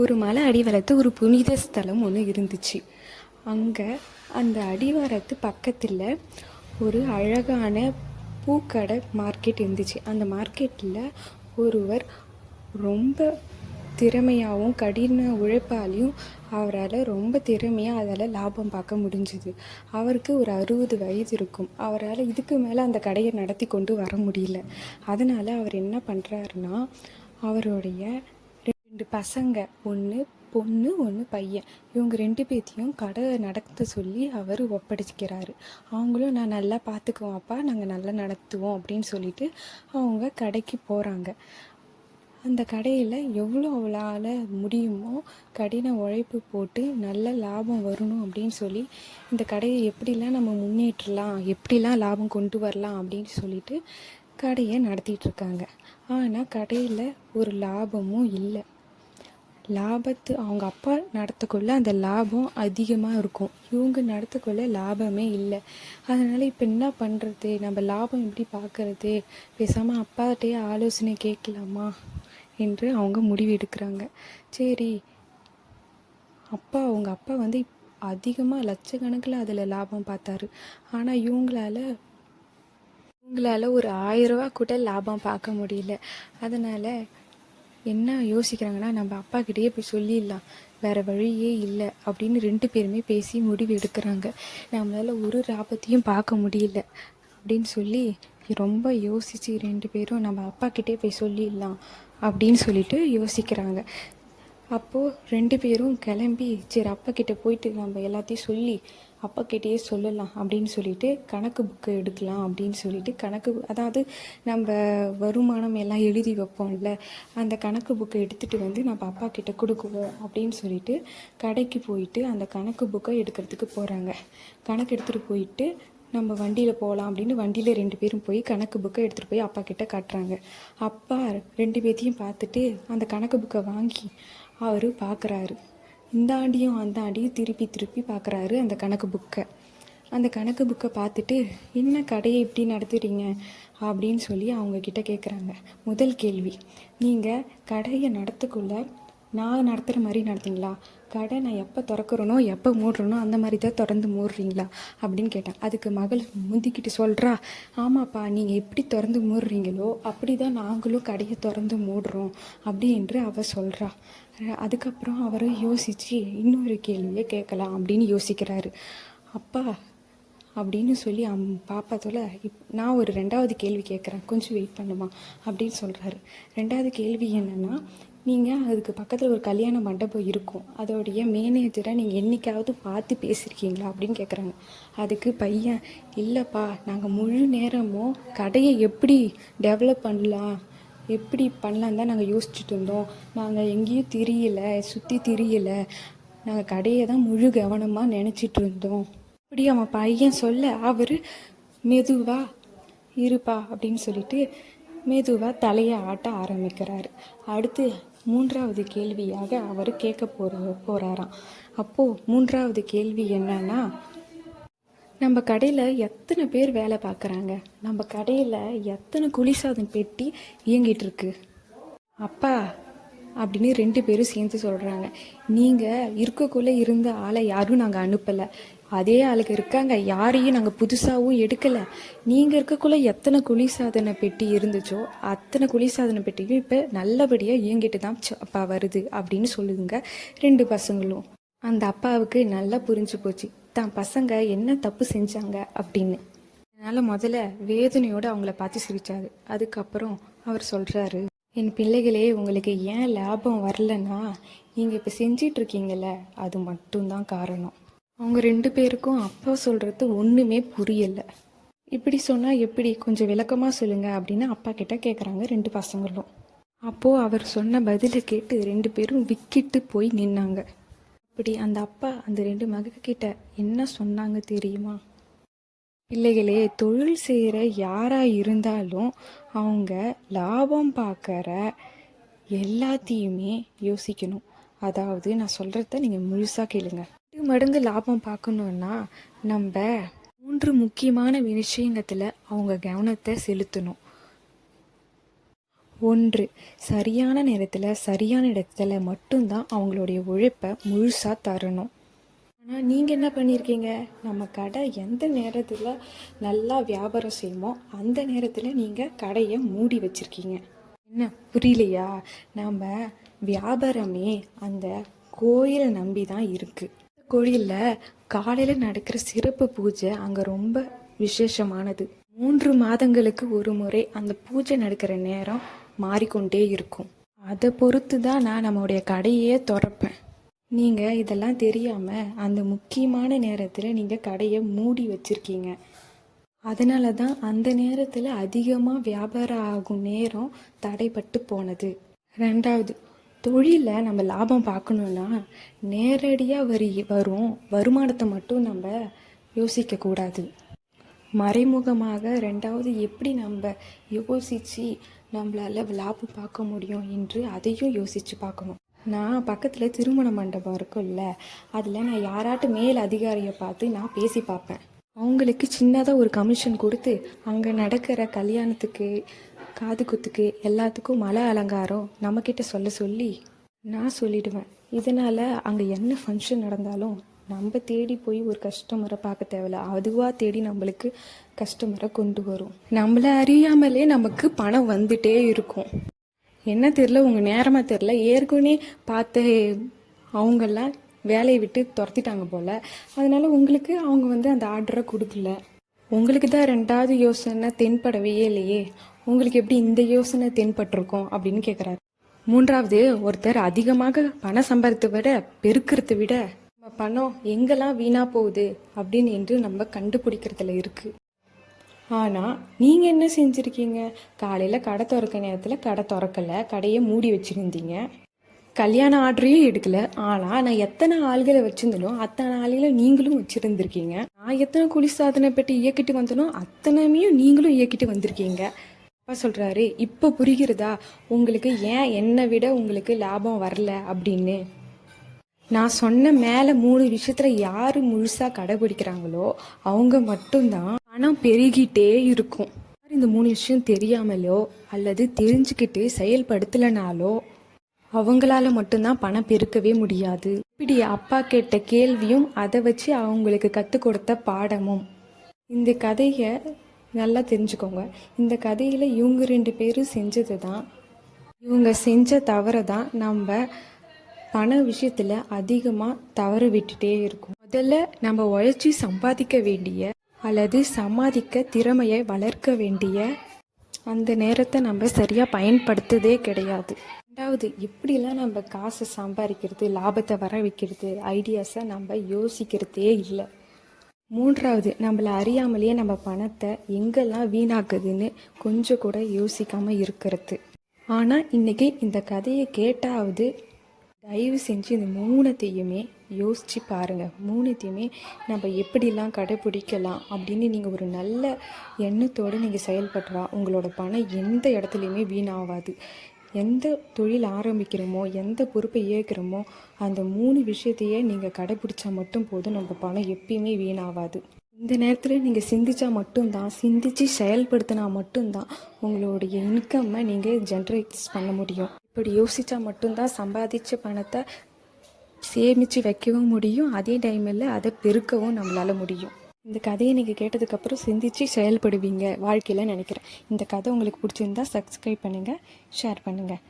ஒரு மலை அடிவாரத்து ஒரு புனித ஸ்தலம் ஒன்று இருந்துச்சு. அங்கே அந்த அடிவாரத்து பக்கத்தில் ஒரு அழகான பூக்கடை மார்க்கெட் இருந்துச்சு. அந்த மார்க்கெட்டில் ஒருவர் ரொம்ப திறமையாகவும் கடின உழைப்பாலையும் அவரால் ரொம்ப திறமையாக அதில் லாபம் பார்க்க முடிஞ்சுது. அவருக்கு ஒரு 60 வயது இருக்கும். அவரால் இதுக்கு மேலே அந்த கடையை நடத்தி கொண்டு வர முடியல. அதனால் அவர் என்ன பண்ணுறாருன்னா, அவருடைய 2 பசங்க, ஒன்று பொண்ணு ஒன்று பையன், இவங்க 2 பேர்த்தையும் கடை நடத்த சொல்லி அவர் ஒப்படைக்கிறாரு. அவங்களும் நான் நல்லா பார்த்துக்குவோம்ப்பா, நாங்கள் நல்லா நடத்துவோம் அப்படின்னு சொல்லிட்டு அவங்க கடைக்கு போகிறாங்க. அந்த கடையில் எவ்வளோ அவளால் முடியுமோ கடின உழைப்பு போட்டு நல்ல லாபம் வரணும் அப்படின்னு சொல்லி இந்த கடையை எப்படிலாம் நம்ம முன்னேற்றலாம், எப்படிலாம் லாபம் கொண்டு வரலாம் அப்படின்னு சொல்லிட்டு கடையை நடத்திட்டுருக்காங்க. ஆனால் கடையில் ஒரு லாபமும் இல்லை. அவங்க அப்பா நடத்தக்குள்ள அந்த லாபம் அதிகமாக இருக்கும், இவங்க நடத்தக்குள்ள லாபமே இல்லை. அதனால் இப்போ என்ன பண்ணுறது, நம்ம லாபம் எப்படி பார்க்கறது, பேசாமல் அப்பாகிட்டே ஆலோசனை கேட்கலாமா என்று அவங்க முடிவு எடுக்கிறாங்க. சரி, அவங்க அப்பா வந்து அதிகமாக லட்சக்கணக்கில் அதில் லாபம் பார்த்தாரு. ஆனால் இவங்களால ஒரு 1000 ரூபா கூட லாபம் பார்க்க முடியல. அதனால் என்ன யோசிக்கிறாங்கன்னா, நம்ம அப்பாக்கிட்டேயே போய் சொல்லிடலாம், வேறு வழியே இல்லை அப்படின்னு 2 பேருமே பேசி முடிவு எடுக்கிறாங்க. நம்மளால் ஒரு லாபத்தையும் பார்க்க முடியல அப்படின்னு சொல்லி ரொம்ப யோசித்து 2 பேரும் நம்ம அப்பாக்கிட்டே போய் சொல்லிடலாம் அப்படின்னு சொல்லிட்டு யோசிக்கிறாங்க. அப்போது 2 பேரும் கிளம்பி, சரி அப்பாக்கிட்ட போயிட்டு நம்ம எல்லாத்தையும் சொல்லி அப்பாக்கிட்டேயே சொல்லலாம் அப்படின்னு சொல்லிட்டு கணக்கு புக்கை எடுக்கலாம் அப்படின்னு சொல்லிட்டு அதாவது நம்ம வருமானம் எல்லாம் எழுதி வைப்போம்ல, அந்த கணக்கு புக்கை எடுத்துகிட்டு வந்து நம்ம அப்பாக்கிட்ட கொடுக்குவோம் அப்படின்னு சொல்லிட்டு கடைக்கு போயிட்டு அந்த கணக்கு புக்கை எடுக்கிறதுக்கு போகிறாங்க. கணக்கு எடுத்துகிட்டு போயிட்டு நம்ம வண்டியில் போகலாம் அப்படின்னு வண்டியில் 2 பேரும் போய் கணக்கு புக்கை எடுத்துகிட்டு போய் அப்பா கிட்ட காட்டுறாங்க. அப்பா 2 பேர்த்தையும் பார்த்துட்டு அந்த கணக்கு புக்கை வாங்கி அவர் பார்க்குறாரு. இந்த ஆண்டியும் அந்த ஆண்டியும் திருப்பி பார்க்குறாரு அந்த கணக்கு புக்கை. அந்த கணக்கு புக்கை பார்த்துட்டு, என்ன கடையை இப்படி நடத்துகிறீங்க அப்படின்னு சொல்லி அவங்கக்கிட்ட கேட்குறாங்க. முதல் கேள்வி, நீங்கள் கடையை நடத்தக்குள்ள நான் நடத்துகிற மாதிரி நடத்திங்களா? கடை நான் எப்போ திறக்கிறனோ எப்போ மூடுறனோ அந்த மாதிரி தான் திறந்து மூடுறீங்களா அப்படின்னு கேட்டேன். அதுக்கு மகள் முந்திக்கிட்டு சொல்கிறா, ஆமாப்பா, நீங்கள் எப்படி திறந்து மூடுறீங்களோ அப்படி தான் நாங்களும் கடையை திறந்து மூடுறோம் அப்படி என்று அவள் சொல்கிறா. அதுக்கப்புறம் அவர் யோசித்து இன்னொரு கேள்வியை கேட்கலாம் அப்படின்னு யோசிக்கிறாரு. அப்பா அப்படின்னு சொல்லி பாப்பாத்தோட நான் ஒரு 2வது கேள்வி கேட்குறேன், கொஞ்சம் வெயிட் பண்ணுமா அப்படின்னு சொல்கிறாரு. 2வது கேள்வி என்னென்னா, நீங்கள் அதுக்கு பக்கத்தில் ஒரு கல்யாண மண்டபம் இருக்கும், அதோடைய மேனேஜரை நீங்கள் என்றைக்காவது பார்த்து பேசியிருக்கீங்களா அப்படின்னு கேட்குறாங்க. அதுக்கு பையன், இல்லைப்பா, நாங்கள் முழு நேரமும் கடையை எப்படி டெவலப் பண்ணலாம், எப்படி பண்ணலாம் தான் நாங்கள் யோசிச்சுட்டு இருந்தோம். நாங்கள் எங்கேயும் சுற்றி திரியலை, நாங்கள் கடையை தான் முழு கவனமாக நினச்சிட்டு இருந்தோம் அப்படி அவன் பையன் சொல்ல, அவர் மெதுவா இருப்பா அப்படின்னு சொல்லிட்டு மெதுவாக தலையை ஆட்ட ஆரம்பிக்கிறாரு. அடுத்து 3வது கேள்வியாக அவர் கேட்க போகிறாராம். அப்போது 3வது கேள்வி என்னன்னா, நம்ம கடையில் எத்தனை பேர் வேலை பார்க்குறாங்க, நம்ம கடையில் எத்தனை குளிர்சாதன பெட்டி இயங்கிட்டு இருக்கு அப்பா அப்படின்னு 2 பேரும் சேர்ந்து சொல்கிறாங்க. நீங்கள் இருக்கக்குள்ளே இருந்த ஆளை யாரும் நாங்கள் அனுப்பலை, அதே ஆளுக்கு இருக்காங்க, யாரையும் நாங்கள் புதுசாகவும் எடுக்கலை. நீங்கள் இருக்கக்குள்ளே எத்தனை குளிர்சாதன பெட்டி இருந்துச்சோ அத்தனை குளிர்சாதன பெட்டியும் இப்போ நல்லபடியாக இயங்கிட்டு தான் அப்பா வருது அப்படின்னு சொல்லுதுங்க 2 பசங்களும். அந்த அப்பாவுக்கு நல்லா புரிஞ்சு போச்சு தான் பசங்க என்ன தப்பு செஞ்சாங்க அப்படின்னு. அதனால் முதல்ல வேதனையோடு அவங்கள பார்த்து சிரித்தாரு. அதுக்கப்புறம் அவர் சொல்கிறாரு, என் பிள்ளைகளே, உங்களுக்கு ஏன் லாபம் வரலன்னா நீங்கள் இப்போ செஞ்சிட்ருக்கீங்கள அது மட்டும்தான் காரணம். அவங்க 2 பேருக்கும் அப்பா சொல்கிறது ஒன்றுமே புரியலை. இப்படி சொன்னால் எப்படி, கொஞ்சம் விளக்கமாக சொல்லுங்கள் அப்படின்னு அப்பா கிட்ட கேட்குறாங்க 2 பசங்களும். அப்போது அவர் சொன்ன பதிலை கேட்டு 2 பேரும் விக்கிட்டு போய் நின்னாங்க. அப்படி அந்த அப்பா அந்த 2 மகக்கிட்ட என்ன சொன்னாங்க தெரியுமா? பிள்ளைகளே, தொழில் செய்கிற யாராக இருந்தாலும் அவங்க லாபம் பார்க்குற எல்லாத்தையுமே யோசிக்கணும். அதாவது நான் சொல்கிறத நீங்கள் முழுசாக கேளுங்க. 2 மடங்கு லாபம் பார்க்கணுன்னா நம்ம 3 முக்கியமான விஷயத்தில் அவங்க கவனத்தை செலுத்தணும். ஒன்று, சரியான நேரத்தில் சரியான இடத்துல மட்டும்தான் அவங்களுடைய உழைப்பை முழுசாக தரணும். ஆனால் நீங்கள் என்ன பண்ணியிருக்கீங்க, நம்ம கடை எந்த நேரத்தில் நல்லா வியாபாரம் செய்யுமோ அந்த நேரத்தில் நீங்கள் கடையை மூடி வச்சுருக்கீங்க. என்ன புரியலையா? நம்ம வியாபாரமே அந்த கோயிலை நம்பி தான் இருக்குது. கோயிலில் காலையில் நடக்கிற சிறப்பு பூஜை அங்கே ரொம்ப விசேஷமானது. 3 மாதங்களுக்கு ஒரு முறை அந்த பூஜை நடக்கிற நேரம் மாறிக்கொண்டே இருக்கும். அதை பொறுத்து தான் நான் நம்மளுடைய கடையே திறப்பேன். நீங்கள் இதெல்லாம் தெரியாமல் அந்த முக்கியமான நேரத்தில் நீங்கள் கடையை மூடி வச்சுருக்கீங்க. அதனால தான் அந்த நேரத்தில் அதிகமாக வியாபாரம் ஆகும் நேரம் தடைப்பட்டு போனது. 2வது, தொழிலில் நம்ம லாபம் பார்க்கணுன்னா நேரடியாக வரும் வருமானத்தை மட்டும் நம்ம யோசிக்கக்கூடாது. மறைமுகமாக 2வது எப்படி நம்ம யோசித்து நம்மளால் லாபம் பார்க்க முடியும் என்று அதையும் யோசித்து பார்க்கணும். நான் பக்கத்தில் திருமண மண்டபம் இருக்குல்ல, அதில் நான் யாராட்டும் மேல் அதிகாரியை பார்த்து நான் பேசி பார்ப்பேன். அவங்களுக்கு சின்னதாக ஒரு கமிஷன் கொடுத்து அங்கே நடக்கிற கல்யாணத்துக்கு காது குத்துக்கு எல்லாத்துக்கும் மலை அலங்காரம் நம்மக்கிட்ட சொல்லி நான் சொல்லிடுவேன். இதனால் அங்கே என்ன ஃபங்க்ஷன் நடந்தாலும் நம்ம தேடி போய் ஒரு கஸ்டமரை பார்க்க தேவையில்ல, அதுவாக தேடி நம்மளுக்கு கஸ்டமரை கொண்டு வரும். நம்மளை அறியாமலே நமக்கு பணம் வந்துட்டே இருக்கும். என்ன தெரில, உங்கள் நேரமாக தெரில, ஏற்கனவே பார்த்த அவங்கெல்லாம் வேலையை விட்டு துரத்திட்டாங்க போல், அதனால் உங்களுக்கு அவங்க அந்த ஆர்டரை கொடுக்கல. உங்களுக்கு தான் 2வது யோசனை தென்படவே இல்லையே, உங்களுக்கு எப்படி இந்த யோசனை தென்பட்டிருக்கோம் அப்படின்னு கேட்குறாரு. 3வது, ஒருத்தர் அதிகமாக பணம் சம்பாதித்த விட பெருக்கிறத விட நம்ம பணம் எங்கெல்லாம் வீணாக போகுது அப்படின்னு என்று நம்ம கண்டுபிடிக்கிறதுல இருக்குது. ஆனால் நீங்கள் என்ன செஞ்சுருக்கீங்க, காலையில் கடை திறக்க நேரத்தில் கடை திறக்கலை, கடையை மூடி வச்சுருந்தீங்க. கல்யாண ஆர்டரையும் எடுக்கலை. ஆனால் நான் எத்தனை ஆள்களை வச்சுருந்தனோ அத்தனை ஆளுகளை நீங்களும் வச்சுருந்துருக்கீங்க. நான் எத்தனை குளிர்சாதனை பெட்டி இயக்கிட்டு வந்தனோ அத்தனையும் நீங்களும் இயக்கிட்டு வந்திருக்கீங்க. அப்பா சொல்கிறாரு, இப்போ புரிகிறதா உங்களுக்கு ஏன் என்னை விட உங்களுக்கு லாபம் வரல அப்படின்னு. நான் சொன்ன மேலே 3 விஷயத்தில் யார் முழுசாக கடைபிடிக்கிறாங்களோ அவங்க மட்டும்தான் பணம் பெருகிட்டே இருக்கும். இந்த 3 விஷயம் தெரியாமலோ அல்லது தெரிஞ்சுக்கிட்டு செயல்படுத்தலைனாலோ அவங்களால மட்டும்தான் பணம் பெருக்கவே முடியாது. இப்படி அப்பா கேட்ட கேள்வியும் அதை வச்சு அவங்களுக்கு கற்றுக் கொடுத்த பாடமும். இந்த கதையை நல்லா தெரிஞ்சுக்கோங்க. இந்த கதையில் இவங்க 2 பேரும் செஞ்சது தான், இவங்க செஞ்ச தவறை தான் நம்ம பண விஷயத்தில் அதிகமாக தவற விட்டுட்டே இருக்கும். முதல்ல நம்ம உழைச்சி சம்பாதிக்க வேண்டிய அல்லது சம்பாதிக்க திறமையை வளர்க்க வேண்டிய அந்த நேரத்தை நம்ம சரியாக பயன்படுத்ததே கிடையாது. 2வது, எப்படிலாம் நம்ம காசை சம்பாதிக்கிறது, லாபத்தை வர வைக்கிறது, ஐடியாஸை நம்ம யோசிக்கிறதே இல்லை. 3வது, நம்மளை அறியாமலேயே நம்ம பணத்தை எங்கெல்லாம் வீணாக்குதுன்னு கொஞ்சம் கூட யோசிக்காமல் இருக்கிறது. ஆனால் இன்றைக்கி இந்த கதையை கேட்டாவது தயவு செஞ்சு இந்த 3த்தையுமே யோசித்து பாருங்கள். 3த்தையுமே நம்ம எப்படிலாம் கடைப்பிடிக்கலாம் அப்படின்னு நீங்கள் ஒரு நல்ல எண்ணத்தோடு நீங்கள் செயல்படுறா உங்களோட பணம் எந்த இடத்துலையுமே வீணாகாது. எந்த தொழில் ஆரம்பிக்கிறோமோ எந்த பொறுப்பை ஏற்கிறோமோ அந்த 3 விஷயத்தையே நீங்கள் கடைப்பிடிச்சா மட்டும் போதும், நம்ம பணம் எப்பயுமே வீணாகாது. இந்த நேரத்தில் நீங்கள் சிந்திச்சா மட்டும்தான், சிந்தித்து செயல்படுத்தினா மட்டும்தான் உங்களுடைய இன்கம்மை நீங்கள் ஜென்ரேட் பண்ண முடியும். இப்படி யோசித்தா மட்டும்தான் சம்பாதிச்ச பணத்தை சேமித்து வைக்கவும் முடியும், அதே டைமில் அதை பெருக்கவும் நம்மளால் முடியும். இந்த கதையை நீங்கள் கேட்டதுக்கப்புறம் சிந்திச்சு செயல்படுவீங்க வாழ்க்கையில் நினைக்கிறேன். இந்த கதை உங்களுக்கு பிடிச்சிருந்தா சப்ஸ்கிரைப் பண்ணுங்கள், ஷேர் பண்ணுங்கள்.